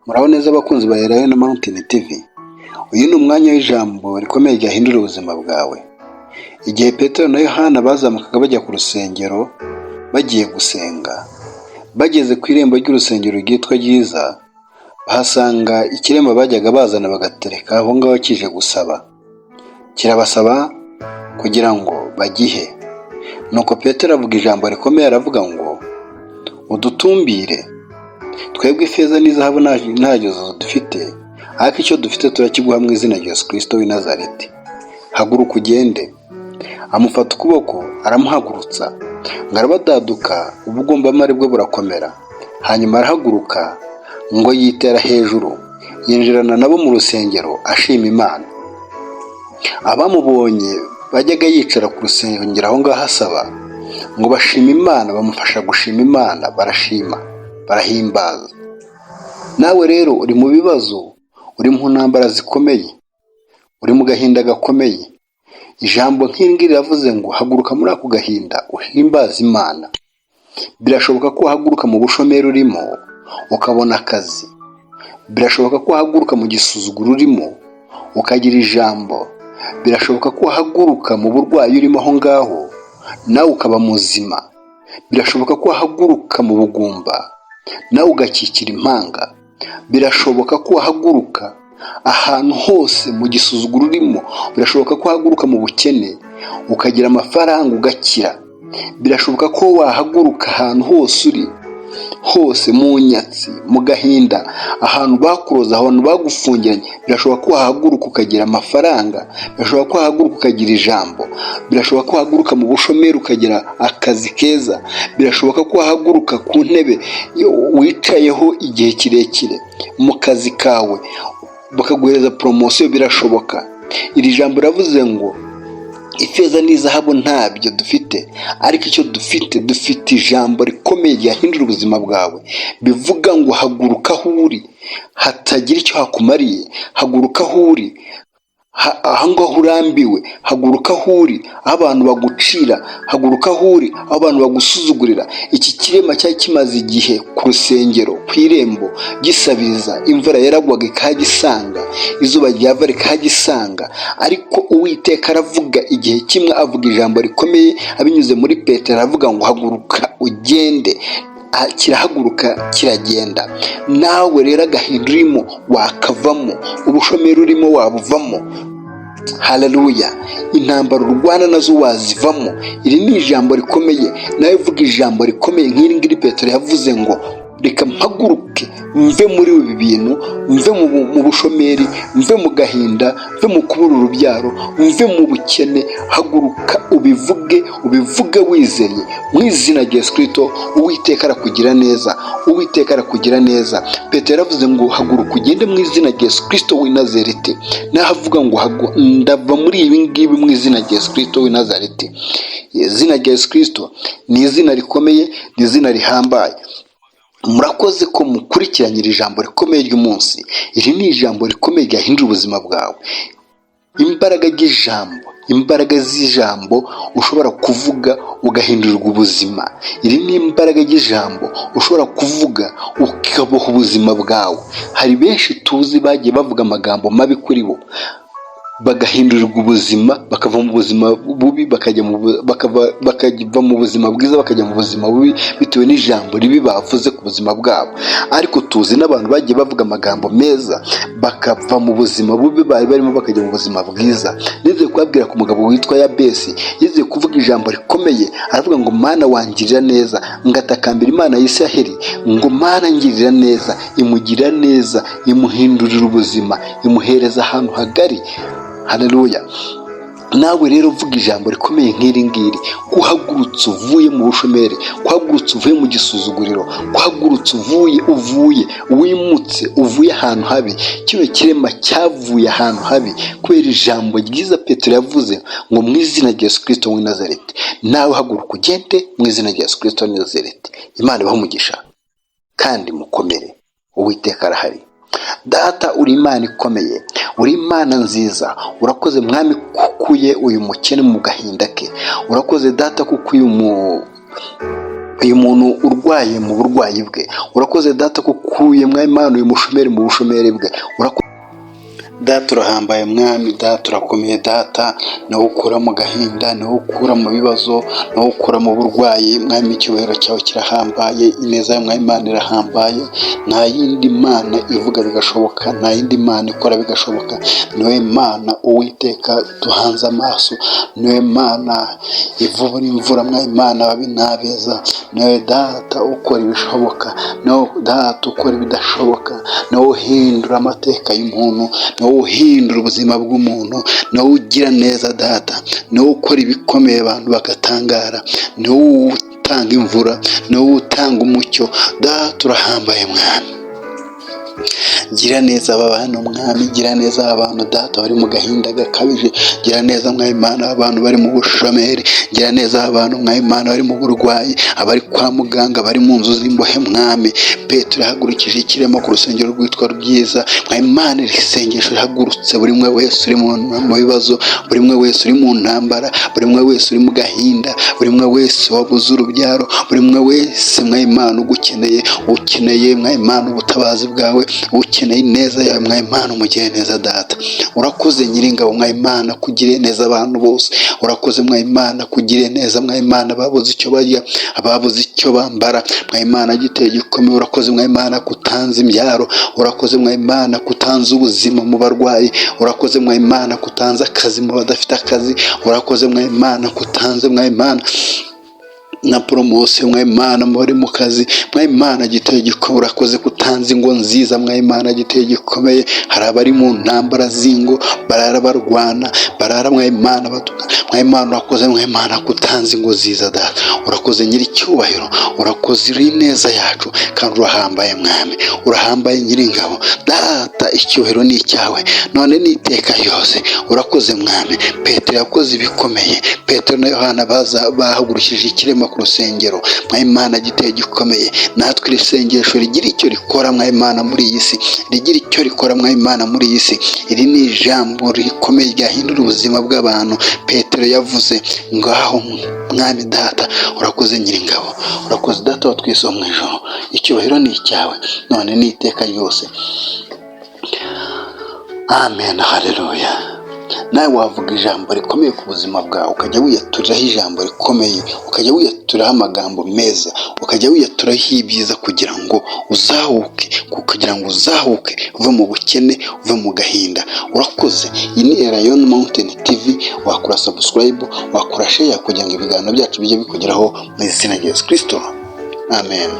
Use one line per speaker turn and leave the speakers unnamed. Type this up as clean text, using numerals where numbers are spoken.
Muraho neza abakunzi ba Elayo Mountain TV. Uyu ni umwanya w'ijambo rikomeye ryahindura ubuzima bwawe. Igihe Petero na Yohana bazamukaga bajya ku rusengero bagiye gusenga, bageze ku irembo ry'urusengero ryitwa Ryiza, bahasanga ikiremba bajyaga bazana bagatereka aho ngaho kije gusaba. Kirabasaba kugira ngo bagihe. Nuko Petero avuga ijambo rikomeye, aravuga ngo udutumbire. Twebwe ifeza n'izahabu ntacyo dufite, ariko icyo dufite turakiguha mu izina rya Yesu Kristo w'i Nazareti. Haguruka ugende. Amufata ukuboko aramuhagurutsa, ngo arabadaduka, ubugombamare bwe burakomera. Hanyuma arahaguruka ngo yitera hejuru, yinjirana nabo mu rusengero ashima Imana. Abamubonye bajyaga yicara ku rusengero aho ngaho asaba, ngo bashima Imana, bamufasha gushima Imana, barashima, barahimbaza. Nawe rero uri mu bibazo, uri mu ntambara zikomeye, uri mu gahinda gakomeye. Ijambo nk'iri riravuze ngo haguruka muri ako gahinda uhimbaze Imana. Birashoboka ko wahaguruka mu bushomeri urimo ukabona akazi. Birashoboka ko wahaguruka mu gisuzuguro urimo ukagira ijambo. Birashoboka ko wahaguruka mu burwayi urimo aho ngaho nawe ukaba muzima. Birashoboka ko wahaguruka mu bugumba nawe ugakikira impanga. Birashoboka ko wahaguruka ahantu hose mu gisuzuguro urimo. Birashoboka ko wahaguruka mu bukene ukagira amafaranga ugakira. Birashoboka ko wahaguruka ahantu hose uri hose, mu nyatsi, mu gahinda, ahantu bakuroza, ahantu bagufungiranye. Birashoboka ko wahaguruka ukagira amafaranga. Birashoboka ko wahaguruka ukagira ijambo. Birashoboka ko wahaguruka mu bushomeri ukagira akazi keza. Birashoboka ko wahaguruka ku ntebe wicayeho igihe kirekire mu kazi kawe bakaguhereza poromosiyo. Birashoboka. Iri jambo riravuze ngo ifeza n'izahabu ntabyo dufite, ariko icyo dufite ijambo rikomeye ryahindura ubuzima bwawe. Bivuga ngo haguruka aho uri hatagira icyo hakumariye. Haguruka aho uri aho ngaho urambiwe. Haguruka aho uri aho abantu bagucira. Haguruka aho uri aho abantu bagusuzugurira. Iki kirema cyari kimaze igihe ku rusengero ku irembo gisabiriza. Imvura yaragwaga ikagisanga, izuba ryava rikagisanga, ariko Uwiteka aravuga igihe kimwe, avuga ijambo rikomeye abinyuze muri Petero, aravuga ngo haguruka ugende. Kirahaguruka kiragenda. Nawe rero agahinda urimo wakavamo, ubushomeri urimo wabuvamo. Haleluya. Intambara urwana nazo wazivamo. Iri ni ijambo rikomeye. Nawe vuga ijambo rikomeye nk'iri ngiri Petero yavuze ngo reka mpaguruke mve muri ibi bintu, mve mu bushomeri, mve mu gahinda, mve mu kubura urubyaro, mve mu bukene. Haguruka ubivuge wizeye mu izina rya Yesu Kristo. Uwiteka arakugira neza, Uwiteka arakugira neza. Petero yaravuze ngo haguruka ugende mu izina rya Yesu Kristo w'i Nazareti. Nahavuga ngo ndava muri ibi ngibi mu izina rya Yesu Kristo w'i Nazareti. Izina rya Yesu Kristo ni izina rikomeye, ni izina rihambaye. Murakoze ko mukurikiranye iri jambo rikomeye ry'umunsi. Iri ni ijambo rikomeye ryahindura ubuzima bwawe. Imbaraga z'ijambo ushobora kuvuga ugahindurirwa ubuzima. Iri ni imbaraga y'ijambo ushobora kuvuga ukaboha ubuzima bwawe. Hari benshi tuzi bagiye bavuga amagambo mabi kuri bo bagahindurirwa ubuzima, bakava mu buzima bubi bakava mu buzima bwiza bakajya mu buzima bubi bitewe n'ijambo ribi bavuze ku buzima bwabo. Ariko tuzi n'abantu bagiye bavuga amagambo meza bakava mu buzima bubi bari barimo bakajya mu buzima bwiza. Nizeye kubabwira ku mugabo witwa Yabesi, yizeye kuvuga ijambo rikomeye, aravuga ngo Mana wangirira neza. Ngatakambira Imana ya Isiraheli ngo Mana ngirira neza. Imugirira neza, imuhindurira ubuzima, imuhereza ahantu hagari. Haleluya. Nawe rero vuga ijambo rikomeye nk'iri ngiri. Kuhagurutse uvuye mu bushomeri, kuhagurutse uvuye mu gisuzuguriro, kuhagurutse wimutse uvuye ahantu habi. Kino kirema cyavuye ahantu habi kubera ijambo ryiza Petero yavuze ngo mu izina rya Yesu Kristo w'i Nazareti. Nawe haguruka ugende mu izina rya Yesu Kristo w'i Nazareti. Imana ibahe umugisha kandi mukomere. Uwiteka arahari. Data, uri Imana ikomeye, uri Imana nziza. Urakoze Mwami kukuye uyu mukene mu gahinda ke. Urakoze Data kuko uyu uyu muntu urwaye mu burwayi bwe, urakoze data ko ukuye mwami Imana uyu mushomeri mu bushomeri bwe, data urahambaye mwami, data urakomeye data, nawe ukura mu gahinda, nawe ukura mu bibazo, nawe ukura mu burwayi mwami, icyubahiro cyawe kirahambaye, ineza ya mwami Imana irahambaye, nta yindi mana ivuga bigashoboka, nta yindi mana ikora bigashoboka, niwe Mana Uwiteka duhanze amaso, niwe Mana ivubura imvura mwami Imana ababi n'abeza, niwe data ukora ibishoboka, niwe data ukora ibidashoboka, niwe uhindura amateka y'umuntu, niwe uhindura ubuzima bw'umuntu, niwe ugira neza data, niwe ukora ibikomeye abantu bagatangara, niwe utanga imvura, niwe utanga umucyo, data urahambaye mwami. Gira neza aba bantu mwami, gira neza aba bantu data bari mu gahinda gakabije, gira neza mwami Imana abantu bari mu bushomeri, gira neza abantu mwami Imana bari mu burwayi, abari kwa muganga, bari mu nzu z'imbohe mwami. Petero yahagurukije ikirema ku rusengero rwitwa Rwiza mwami Imana, iri sengesho rihagurutse buri umwe wese uri mu bibazo, buri umwe wese uri mu ntambara, buri umwe wese uri mu gahinda, buri umwe wese wabuze urubyaro, buri umwe wese mwami Imana ugukeneye, ukeneye mwami Imana ubutabazi bwawe, ukeneye ineza yawe mwami Imana umugire neza data. Urakoze Nyiringabo mwami Imana kugire neza abantu bose, urakoze mwami Imana kugire neza mwami Imana babuze icyo barya, ababuze icyo bambara mwami Imana giteye gikomeye, urakoze mwami Imana kutanze imbyaro, urakoze mwami Imana kutanze ubuzima mu barwayi, urakoze mwami Imana kutanze akazi mu badafite akazi, urakoze mwami Imana kutanze mwami Imana na poromosiyo mwami Imana muri mu kazi mwami Imana giteye gikomeye, urakoze kutanze ingo nziza mwami Imana giteye gikomeye. Hari abari mu ntambara z'ingo barara barwana, barara mwami Imana batuka mwami Imana, urakoze mwami Imana kutanze ingo nziza data, urakoze nyiricyubahiro, urakoze uri neza yacu kandi urahambaye mwami, urahambaye Nyiringabo data, icyubahiro ni icyawe none n'iteka yose. Urakoze mwami. Petero yakoze ibikomeye, Petero na Yohana bahagurukije ikirema ku rusengero mwami Imana giteye gikomeye, natwe iri sengesho rigira icyo rikora mwami Imana muri iyi si, rigira icyo rikora mwami Imana muri iyi si. Iri ni ijambo rikomeye ryahindura ubuzima bw'abantu. Petero yavuze ngaho mwami data, urakoze Nyiringabo, urakoze data wa twese wo mu ijoro, icyubahiro ni icyawe none n'iteka ryose. Amen, haleluya. Nawe wavuga ijambo rikomeye ku buzima bwawe, ukajya wiyaturiraho ijambo rikomeye, ukajya wiyaturiraho amagambo meza, ukajya wiyaturiraho ibyiza kugira ngo uzahuke, uve mu bukene, uve mu gahinda. Urakoze. Iyi ni Lion Mountain TV, wakora subscribe, wakora share kugira ngo ibiganiro byacu bijye bikugeraho mu izina rya Yesu Kristo. Amen.